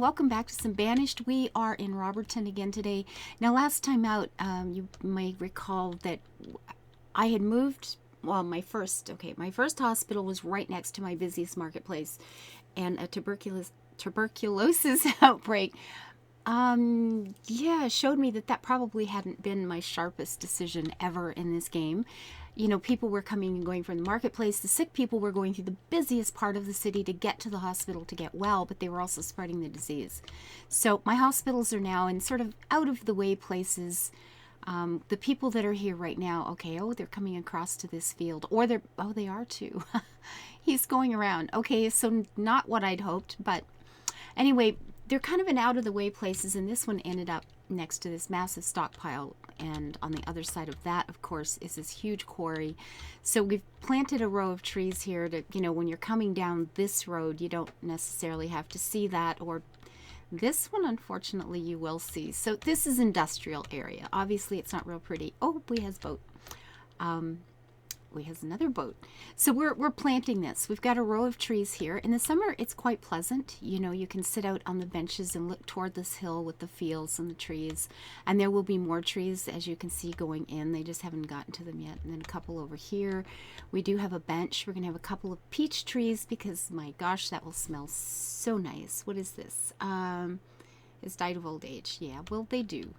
welcome back to some Banished. We are in Roberton again today. Now, last time out, you may recall that I had moved. Well, my first hospital was right next to my busiest marketplace, and a tuberculosis outbreak. Showed me that probably hadn't been my sharpest decision ever in this game. You know, people were coming and going from the marketplace. The sick people were going through the busiest part of the city to get to the hospital to get well, but they were also spreading the disease. So my hospitals are now in sort of out of the way places. The people that are here right now, okay, they're coming across to this field, or they are too. He's going around. Okay, so not what I'd hoped, but anyway, they're kind of in out of the way places, and this one ended up next to this massive stockpile, and on the other side of that, of course, is this huge quarry. So we've planted a row of trees here to, when you're coming down this road, you don't necessarily have to see that, or this one, unfortunately, you will see. So this is industrial area. Obviously, it's not real pretty. Oh, we has boat. We has another boat. So we're planting this. We've got a row of trees here. In the summer, it's quite pleasant. You can sit out on the benches and look toward this hill with the fields and the trees. And there will be more trees, as you can see, going in. They just haven't gotten to them yet. And then a couple over here. We do have a bench. We're going to have a couple of peach trees because, my gosh, that will smell so nice. What is this? It's died of old age. Yeah, well, they do.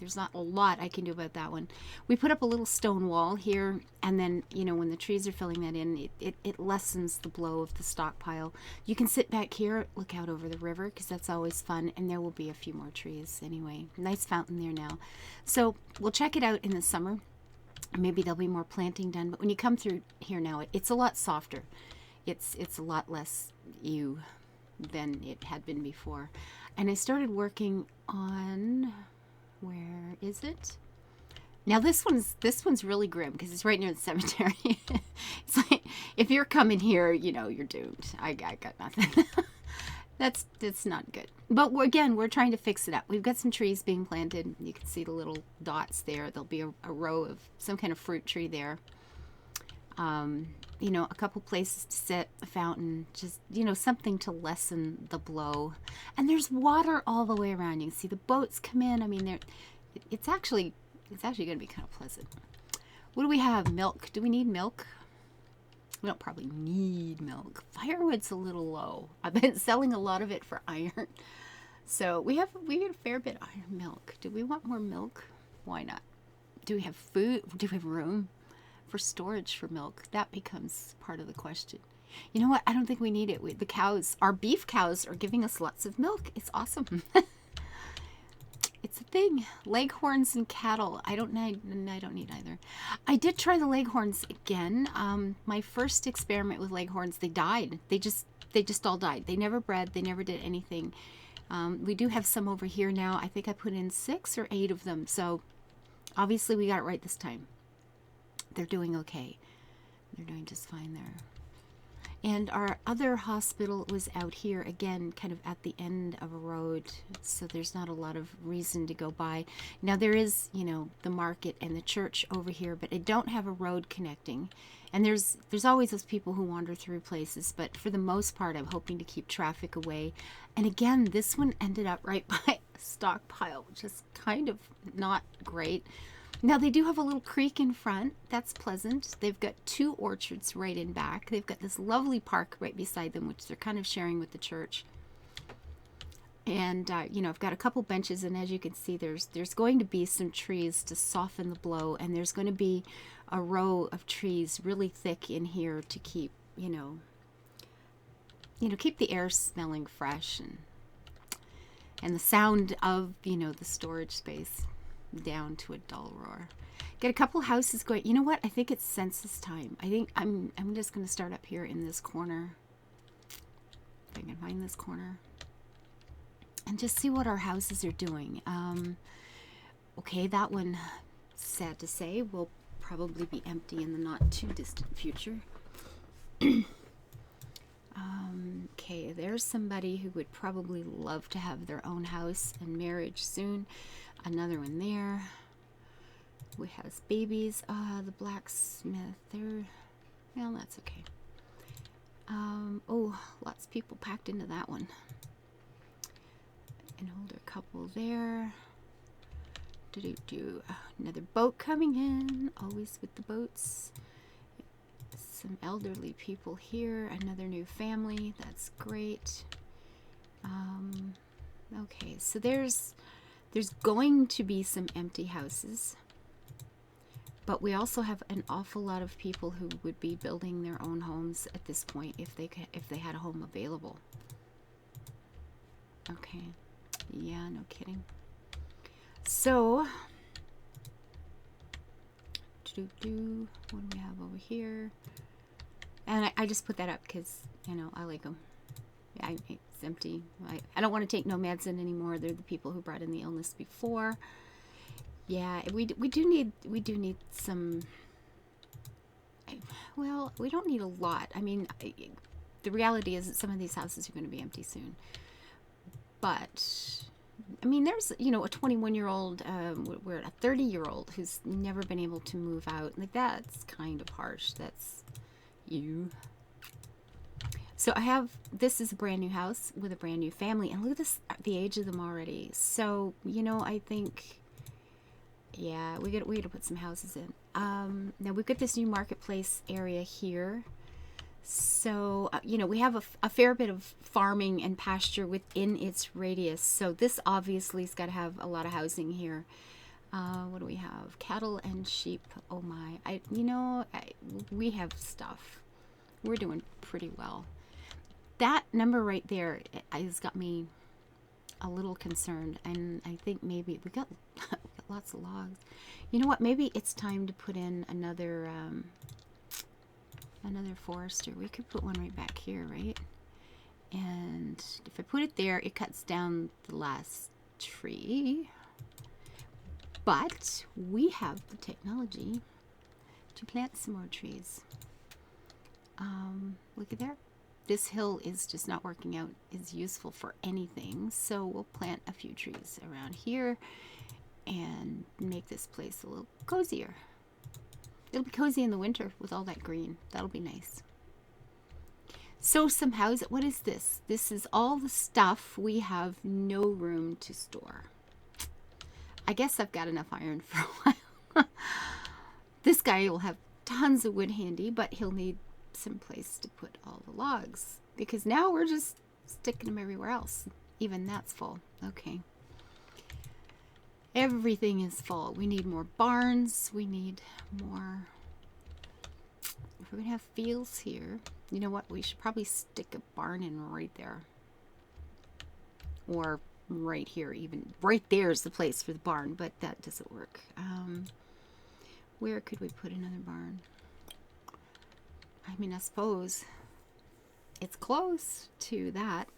There's not a lot I can do about that one. We put up a little stone wall here, and then, when the trees are filling that in, it lessens the blow of the stockpile. You can sit back here, look out over the river, because that's always fun, and there will be a few more trees anyway. Nice fountain there now. So we'll check it out in the summer. Maybe there'll be more planting done, but when you come through here now, it's a lot softer. It's a lot less than it had been before. And I started working on... Where is it? Now this one's really grim because it's right near the cemetery. It's like if you're coming here, you're doomed. I got nothing. That's not good. But we're trying to fix it up. We've got some trees being planted. You can see the little dots there. There'll be a row of some kind of fruit tree there. A couple places to sit, a fountain, just, something to lessen the blow. And there's water all the way around. You can see the boats come in. I mean, it's actually going to be kind of pleasant. What do we have? Milk. Do we need milk? We don't probably need milk. Firewood's a little low. I've been selling a lot of it for iron. So we get a fair bit of iron milk. Do we want more milk? Why not? Do we have food? Do we have room for storage for milk? That becomes part of the question. You know what? I don't think we need it. The cows, our beef cows, are giving us lots of milk. It's awesome. It's a thing. Leghorns and cattle. I don't need either. I did try the leghorns again. My first experiment with leghorns, they died. They just all died. They never bred. They never did anything. We do have some over here now. I think I put in 6 or 8 of them. So obviously we got it right this time. They're doing okay. They're doing just fine there. And our other hospital was out here, again, kind of at the end of a road, so there's not a lot of reason to go by. Now, there is, the market and the church over here, but I don't have a road connecting. And there's always those people who wander through places, but for the most part, I'm hoping to keep traffic away. And again, this one ended up right by a stockpile, which is kind of not great. Now, they do have a little creek in front. That's pleasant. They've got 2 orchards right in back. They've got this lovely park right beside them, which they're kind of sharing with the church. And, I've got a couple benches, and as you can see, there's going to be some trees to soften the blow, and there's going to be a row of trees really thick in here to keep, keep the air smelling fresh and the sound of, the storage space down to a dull roar. Get a couple houses going. You know what? I think it's census time. I think I'm just going to start up here in this corner. If I can find this corner. And just see what our houses are doing. Okay, that one, sad to say, will probably be empty in the not too distant future. Okay, there's somebody who would probably love to have their own house and marriage soon. Another one there. We have babies. The blacksmith. Well, that's okay. Lots of people packed into that one. An older couple there. Another boat coming in, always with the boats. Some elderly people here, another new family, that's great. Okay, so there's going to be some empty houses, but we also have an awful lot of people who would be building their own homes at this point if they had a home available. Okay, yeah, no kidding. So, what do we have over here? And I just put that up because, you know, I like them. Yeah, it's empty. I don't want to take nomads in anymore. They're the people who brought in the illness before. Yeah, we do need some. Well, we don't need a lot. I mean, the reality is that some of these houses are going to be empty soon. But I mean, there's, you know, a 21-year-old, we're a 30-year-old who's never been able to move out. Like, that's kind of harsh. That's you. So this is a brand new house with a brand new family. And look at this, the age of them already. So, you know, I think, yeah, we got to put some houses in. Now we've got this new marketplace area here. So, you know, we have a fair bit of farming and pasture within its radius. So this obviously has got to have a lot of housing here. What do we have? Cattle and sheep. Oh my. We have stuff. We're doing pretty well. That number right there has got me a little concerned. And I think maybe we got lots of logs. You know what? Maybe it's time to put in another forester. We could put one right back here, right? And if I put it there, it cuts down the last tree. But we have the technology to plant some more trees. Look at there. This hill is just not working out as useful for anything. So we'll plant a few trees around here and make this place a little cozier. It'll be cozy in the winter with all that green. That'll be nice. So some houses. What is this? This is all the stuff we have no room to store. I guess I've got enough iron for a while. This guy will have tons of wood handy, but he'll need some place to put all the logs. Because now we're just sticking them everywhere else. Even that's full. Okay. Everything is full. We need more barns. We need more. If we're going to have fields here, you know what? We should probably stick a barn in right there. Or right here even. Right there is the place for the barn, but that doesn't work. Where could we put another barn? I mean, I suppose it's close to that.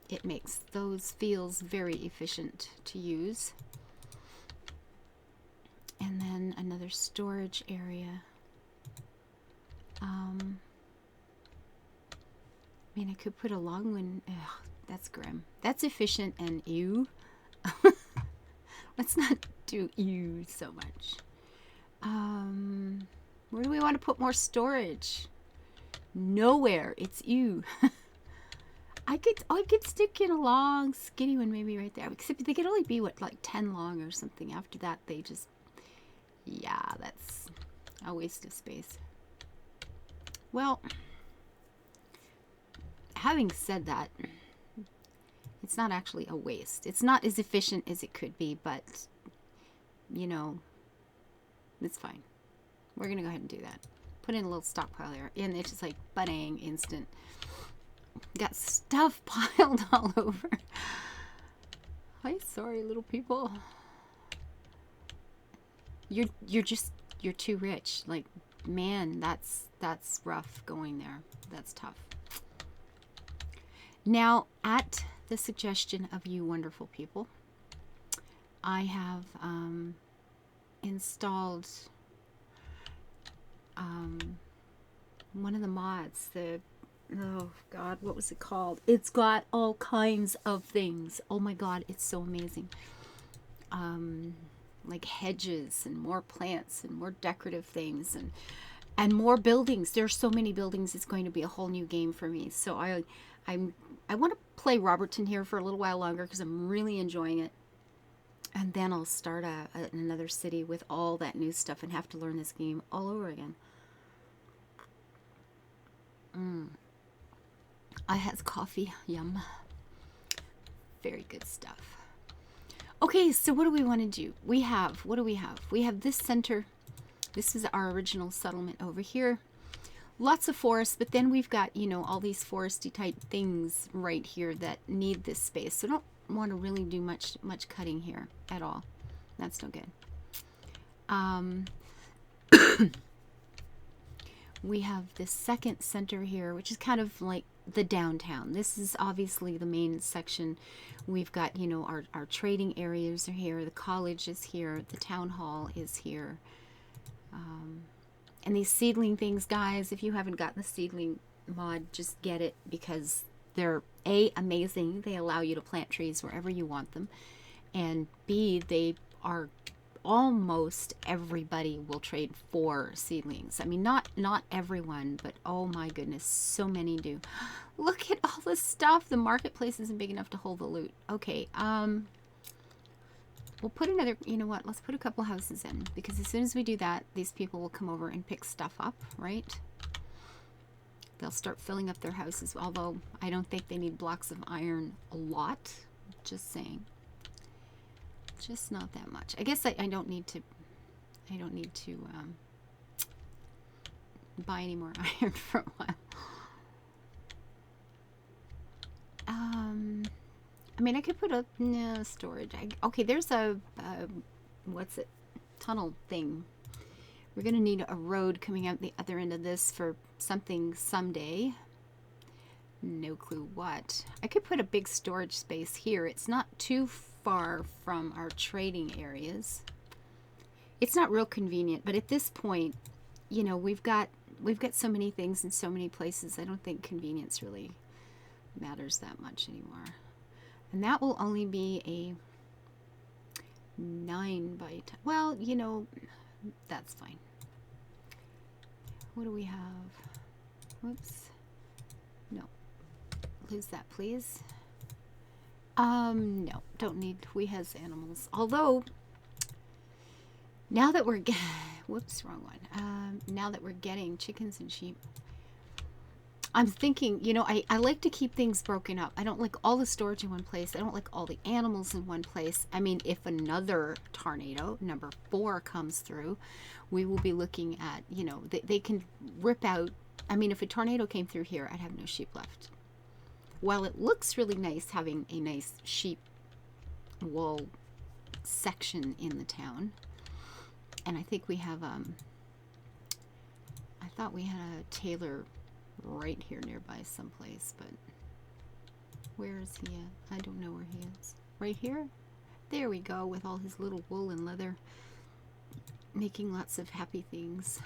It makes those fields very efficient to use. And then another storage area. I mean, I could put a long one. Ugh, that's grim. That's efficient and ew. Let's not do ew so much. Where do we want to put more storage? Nowhere. It's ew. I could stick in a long, skinny one maybe right there. Except they could only be, what, like 10 long or something. After that, they just... Yeah, that's a waste of space. Well, having said that, it's not actually a waste. It's not as efficient as it could be, but, you know, it's fine. We're going to go ahead and do that. Put in a little stockpile there, and it's just like, bang, instant. Got stuff piled all over. Hi, sorry, little people. You're too rich. Like, man, that's rough going there. That's tough. Now, at the suggestion of you wonderful people, I have installed one of the mods. Oh God, what was it called? It's got all kinds of things. Oh my God, it's so amazing. Like hedges and more plants and more decorative things and more buildings. There's so many buildings. It's going to be a whole new game for me. So I want to play Roberton here for a little while longer because I'm really enjoying it. And then I'll start another city with all that new stuff and have to learn this game all over again. I has coffee. Yum. Very good stuff. Okay, so what do we want to do? What do we have? We have this center. This is our original settlement over here. Lots of forest, but then we've got, you know, all these foresty type things right here that need this space. So don't want to really do much cutting here at all. That's no good. We have this second center here, which is kind of like the downtown. This is obviously the main section. We've got, you know, our trading areas are here, the college is here, the town hall is here. And these seedling things, guys, if you haven't gotten the seedling mod, just get it because they're A, amazing. They allow you to plant trees wherever you want them. And B, they are almost everybody will trade for seedlings. I mean, not everyone, but oh my goodness, so many do. Look at all this stuff. The marketplace isn't big enough to hold the loot. Okay, we'll put another, you know what, let's put a couple houses in, because as soon as we do that, these people will come over and pick stuff up, right? They'll start filling up their houses, although I don't think they need blocks of iron a lot. Just saying. Just not that much. I guess I don't need to buy any more iron for a while. I mean, I could put a storage. Okay, there's a what's it? Tunnel thing. We're gonna need a road coming out the other end of this for something someday. No clue what. I could put a big storage space here. It's not too far from our trading areas. It's not real convenient, but at this point, you know, we've got so many things in so many places. I don't think convenience really matters that much anymore. And that will only be a 9 by 10. Well, you know, that's fine. What do we have? Whoops. No. Lose that, please. No, don't need. We has animals. Although, now that we're whoops, wrong one. Now that we're getting chickens and sheep, I'm thinking, you know, I like to keep things broken up. I don't like all the storage in one place. I don't like all the animals in one place. I mean, if another tornado, number 4, comes through, we will be looking at, you know, they can rip out. I mean, if a tornado came through here, I'd have no sheep left. While it looks really nice having a nice sheep wool section in the town, and I think we have, I thought we had a tailor right here nearby someplace, but where is he at? I don't know where he is. Right here? There we go, with all his little wool and leather, making lots of happy things.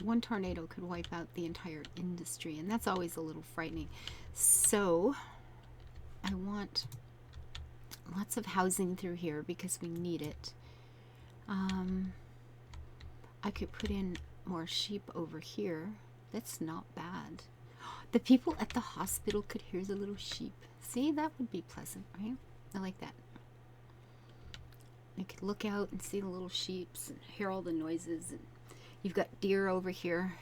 One tornado could wipe out the entire industry, and that's always a little frightening. So I want lots of housing through here because we need it. I could put in more sheep over here. That's not bad. The people at the hospital could hear the little sheep. See, that would be pleasant, right? I like that. I could look out and see the little sheeps and hear all the noises. And you've got deer over here.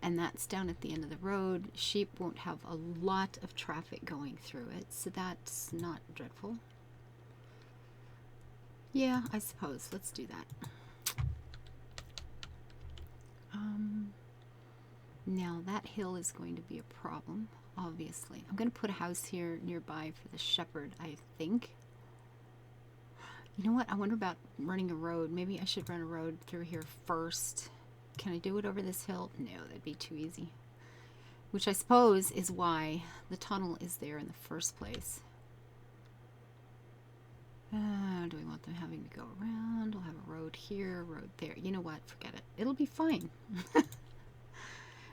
And that's down at the end of the road. Sheep won't have a lot of traffic going through it, so that's not dreadful. Yeah, I suppose. Let's do that. Now that hill is going to be a problem, obviously. I'm going to put a house here nearby for the shepherd, I think. You know what? I wonder about running a road. Maybe I should run a road through here first. Can I do it over this hill? No, that'd be too easy. Which I suppose is why the tunnel is there in the first place. Do we want them having to go around? We'll have a road here, a road there. You know what? Forget it. It'll be fine.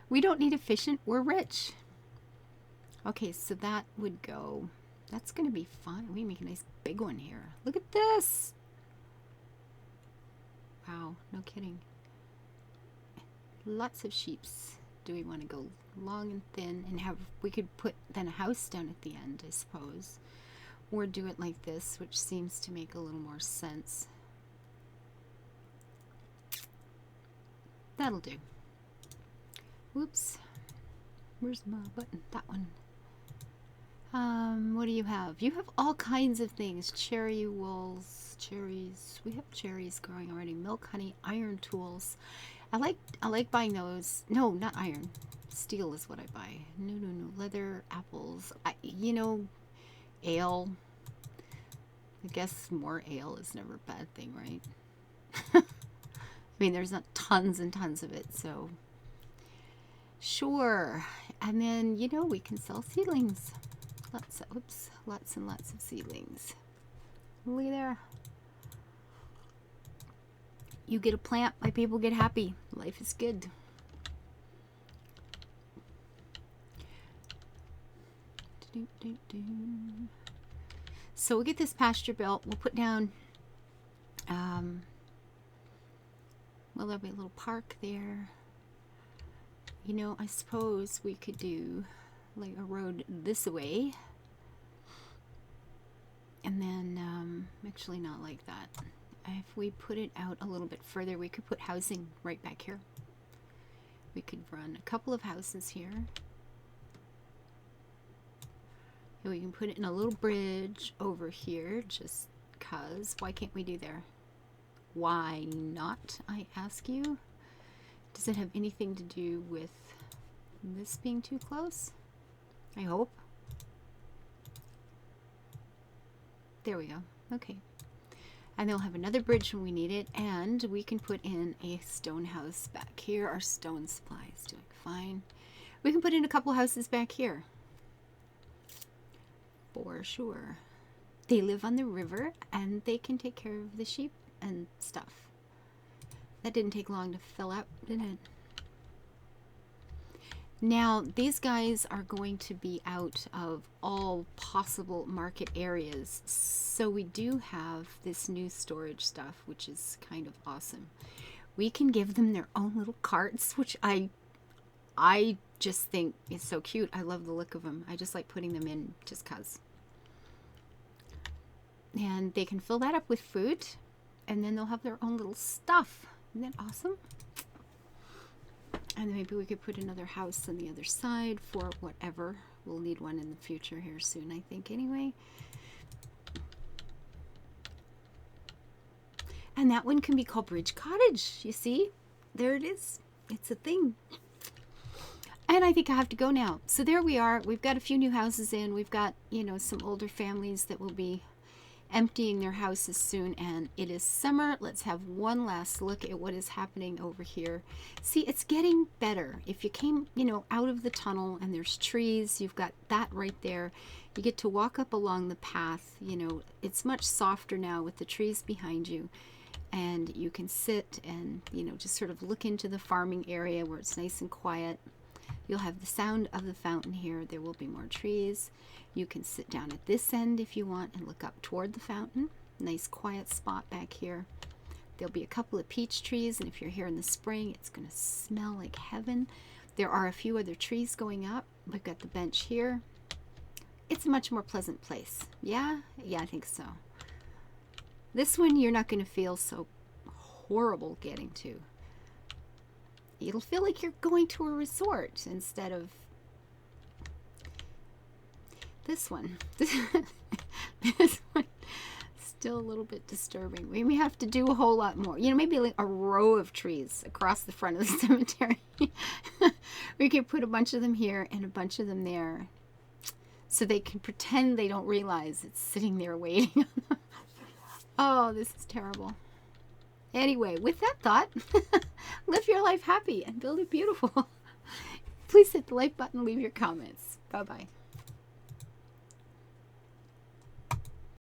We don't need efficient. We're rich. Okay, so that would go. That's going to be fun. We make a nice big one here. Look at this. Wow, no kidding. Lots of sheeps. Do we want to go long and thin and have, we could put then a house down at the end, I suppose. Or do it like this, which seems to make a little more sense. That'll do. Whoops. Where's my button? That one. What do you have? You have all kinds of things. Cherry wools, cherries. We have cherries growing already. Milk, honey, iron tools. I like buying those. No, not iron. Steel is what I buy. No. Leather, apples. You know, ale. I guess more ale is never a bad thing, right? I mean, there's not tons and tons of it, so sure. And then, you know, we can sell seedlings. Lots and lots of seedlings. Look there. You get a plant, my people get happy. Life is good. So we'll get this pasture built. We'll put down, well, there'll be a little park there. You know, I suppose we could do like a road this way. And then, actually not like that. If we put it out a little bit further, we could put housing right back here. We could run a couple of houses here. And we can put it in a little bridge over here, just cause. Why can't we do there? Why not, I ask you? Does it have anything to do with this being too close? I hope. There we go. Okay. And they'll have another bridge when we need it, and we can put in a stone house back here. Our stone supply is doing fine. We can put in a couple houses back here. For sure. They live on the river, and they can take care of the sheep and stuff. That didn't take long to fill up, did it? Now, these guys are going to be out of all possible market areas. So we do have this new storage stuff, which is kind of awesome. We can give them their own little carts, which I just think is so cute. I love the look of them. I just like putting them in just 'cause. And they can fill that up with food, and then they'll have their own little stuff. Isn't that awesome? And maybe we could put another house on the other side for whatever. We'll need one in the future here soon, I think, anyway. And that one can be called Bridge Cottage. You see? There it is. It's a thing. And I think I have to go now. So there we are. We've got a few new houses in. We've got, you know, some older families that will be emptying their houses soon, and it is summer. Let's have one last look at what is happening over here. See, it's getting better. If you came, you know, out of the tunnel and there's trees, you've got that right there. You get to walk up along the path. You know, it's much softer now with the trees behind you, and you can sit and, you know, just sort of look into the farming area where it's nice and quiet. You'll have the sound of the fountain here. There will be more trees. You can sit down at this end if you want and look up toward the fountain. Nice quiet spot back here. There'll be a couple of peach trees, and if you're here in the spring, it's going to smell like heaven. There are a few other trees going up. We've got the bench here. It's a much more pleasant place. Yeah? Yeah, I think so. This one you're not going to feel so horrible getting to. It'll feel like you're going to a resort instead of this one. This one still a little bit disturbing. We may have to do a whole lot more. You know, maybe like a row of trees across the front of the cemetery. We could put a bunch of them here and a bunch of them there, so they can pretend they don't realize it's sitting there waiting. Oh, this is terrible. Anyway, with that thought, live your life happy and build it beautiful. Please hit the like button, leave your comments. Bye-bye.